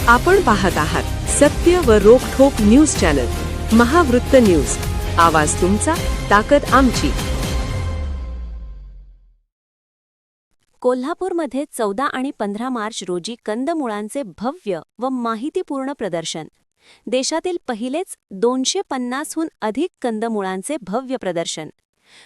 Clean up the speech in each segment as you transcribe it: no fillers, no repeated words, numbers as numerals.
आपण पाहत आहात सत्य व रोखठोक न्यूज चॅनल महावृत्त न्यूज. आवाज तुमचा, ताकद आमची. कोल्हापूरमध्ये 14 आणि 15 मार्च रोजी कंदमुळांचे भव्य व माहितीपूर्ण प्रदर्शन. देशातील पहिलेच 250हून अधिक कंदमुळांचे भव्य प्रदर्शन.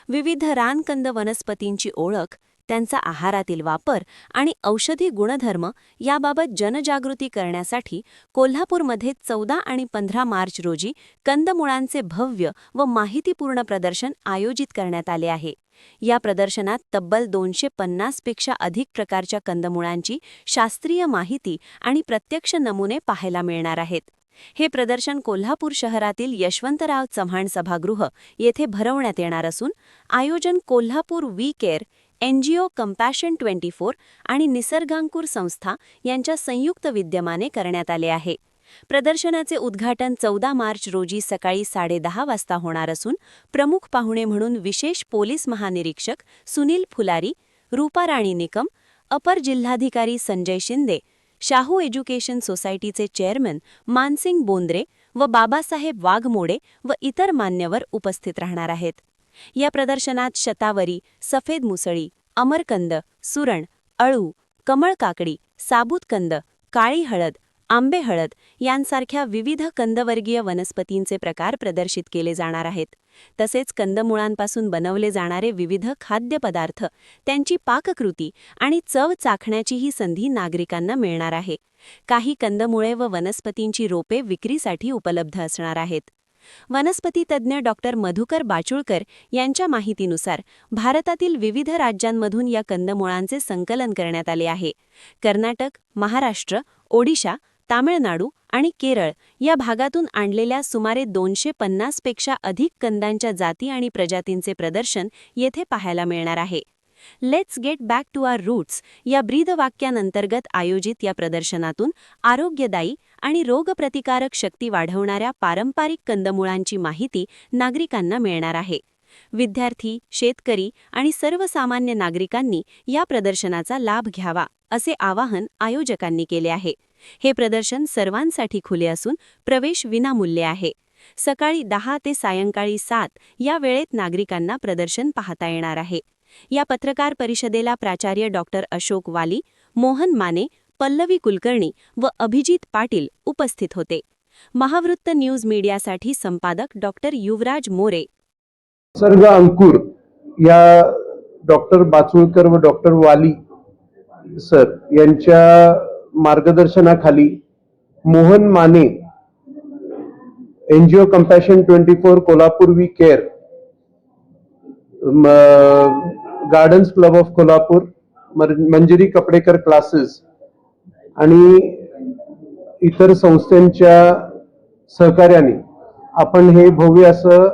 विविध रानकंद वनस्पतींची ओळख, त्यांचा आहारातील वापर आणि औषधी गुणधर्म याबाबत जनजागृती करण्यासाठी कोल्हापूरमध्ये 14 आणि 15 मार्च रोजी कंदमुळांचे भव्य व माहितीपूर्ण प्रदर्शन आयोजित करण्यात आले आहे. या प्रदर्शनात तब्बल 250 पेक्षा अधिक प्रकारच्या कंदमुळांची शास्त्रीय माहिती आणि प्रत्यक्ष नमुने पाहायला मिळणार आहेत. हे प्रदर्शन कोल्हापूर शहरातील यशवंतराव चव्हाण सभागृह येथे भरवण्यात येणार असून आयोजन Kolhapur we care, NGO compassion 24 आणि निसर्गांकुर संस्था यांच्या संयुक्त विद्यमाने करण्यात आले आहे. प्रदर्शनाचे उद्घाटन 14 मार्च रोजी सकाळी 10:30 वाजता होणार असून प्रमुख पाहुणे म्हणून विशेष पोलीस महानिरीक्षक सुनील फुलारी, रूपाराणी निकम, अपर जिल्हाधिकारी संजय शिंदे, शाहू एज्युकेशन सोसायटीचे चेअरमन मानसिंग बोंद्रे व बाबासाहेब वाघमोडे व इतर मान्यवर उपस्थित राहणार आहेत. या प्रदर्शनात शतावरी, सफेद मुसळी, अमरकंद, सुरण, अळू, कमळ काकडी, साबूत कंद, काळी हळद, आंबे हळद यांसारख्या विविध कंदवर्गीय वनस्पतींचे प्रकार प्रदर्शित केले जाणार आहेत. तसेच कंदमुळांपासून बनवले जाणारे विविध खाद्यपदार्थ, त्यांची पाककृती आणि चव चाखण्याचीही संधी नागरिकांना मिळणार आहे. काही कंदमुळे व वनस्पतींची रोपे विक्रीसाठी उपलब्ध असणार आहेत. वनस्पती तज्ज्ञ डॉक्टर मधुकर बाचुळकर यांच्या माहितीनुसार भारतातील विविध राज्यांमधून या कंदमुळांचे संकलन करण्यात आले आहे. कर्नाटक, महाराष्ट्र, ओडिशा, तामिळनाडू आणि केरळ या भागातून आणलेल्या सुमारे 250 पेक्षा अधिक कंदांच्या जाती आणि प्रजातींचे प्रदर्शन येथे पाहायला मिळणार आहे. Let's get back to our roots या ब्रीदवाक्यानंतर्गत आयोजित या प्रदर्शनातून आरोग्यदायी आणि रोगप्रतिकारक शक्ती वाढवणाऱ्या पारंपरिक कंदमुळांची माहिती नागरिकांना मिळणार आहे. विद्यार्थी, शेतकरी आणि सर्वसामान्य नागरिकांनी या प्रदर्शनाचा लाभ घ्यावा असे आवाहन आयोजकांनी केले आहे. हे प्रदर्शन सर्वांसाठी खुले असून प्रवेश विनामूल्य आहे. सकाळी 10 ते सायंकाळी 7 या वेळेत नागरिकांना प्रदर्शन पाहता येणार आहे. या पत्रकार परिषदेला प्राचार्य डॉक्टर अशोक वाली, मोहन माने, पल्लवी कुलकर्णी व अभिजित पाटील उपस्थित होते. महावृत्त न्यूज मीडियासाठी संपादक डॉक्टर युवराज मोरे. निसर्ग अंकुर या डॉक्टर बाचुळकर व डॉक्टर वाली सर यांच्या मार्गदर्शनाखाली Mohan Mane, NGO compassion 24, Kolhapur we care, gardens club of Kolhapur, Manjiri Kapadekar classes आणि इतर संस्थांच्या सहकार्याने आपण हे भव्य असं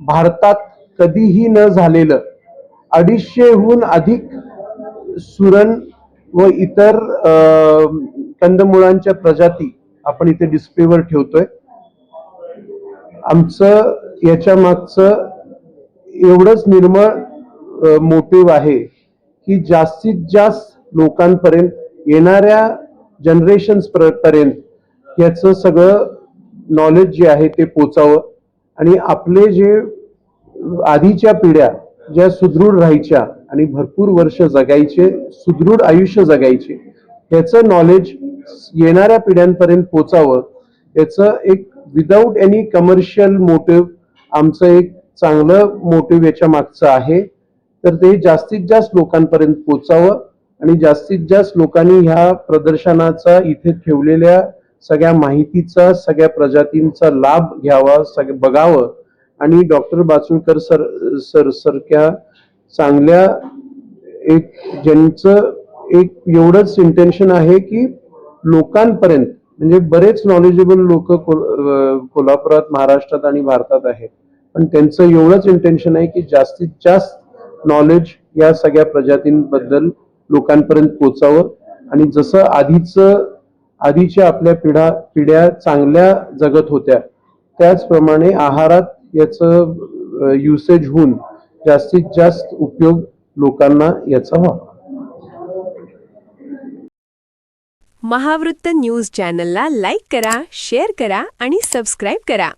भारतात कधीही न झालेलं 250हून अधिक सुरण व इतर कंदमुळांच्या प्रजाती आपण इथे डिस्प्लेवर ठेवतोय. आमचं याच्या मागचं एवढंच निर्मळ मोटिव्ह आहे की जास्तीत जास्त लोकांपर्यंत, येणाऱ्या जनरेशन्स पर्यंत याचं सगळं नॉलेज जे आहे ते पोचावं आणि आपले जे आधीच्या पिढ्या ज्या सुदृढ राहायच्या आणि भरपूर वर्ष जगायचे, सुदृढ आयुष्य जगायचे, याचं नॉलेज येणाऱ्या पिढ्यांपर्यंत पोचावं. याचं एक विदाऊट एनी कमर्शियल मोटिव्ह आमचं एक चांगलं मोटिव्ह याच्या मागचं आहे. तर ते जास्तीत जास्त लोकांपर्यंत पोचावं आणि जास्तीत जास्त लोकांनी ह्या प्रदर्शनाचा, इथे ठेवलेल्या सगळ्या माहितीचा, सगळ्या प्रजातींचा लाभ घ्यावा, बघावं आणि डॉक्टर बाचुळकर सर सारख्या चांगल्या एक ज्यांचं एक एवढंच इंटेन्शन आहे की लोकांपर्यंत, म्हणजे बरेच नॉलेजेबल लोक कोल्हापुरात, महाराष्ट्रात आणि भारतात आहेत, पण त्यांचं एवढंच इंटेन्शन आहे की जास्तीत जास्त नॉलेज या सगळ्या प्रजातींबद्दल लोकांपर्यंत पोचावं आणि जसं आधीच्या आपल्या पिढ्या चांगल्या जगत होत्या त्याचप्रमाणे आहारात याचं युसेज होऊन जास्तीत जास्त उपयोग लोकांना याचा व्हावा. महावृत्त न्यूज चॅनलला लाईक करा, शेअर करा आणि सबस्क्राईब करा.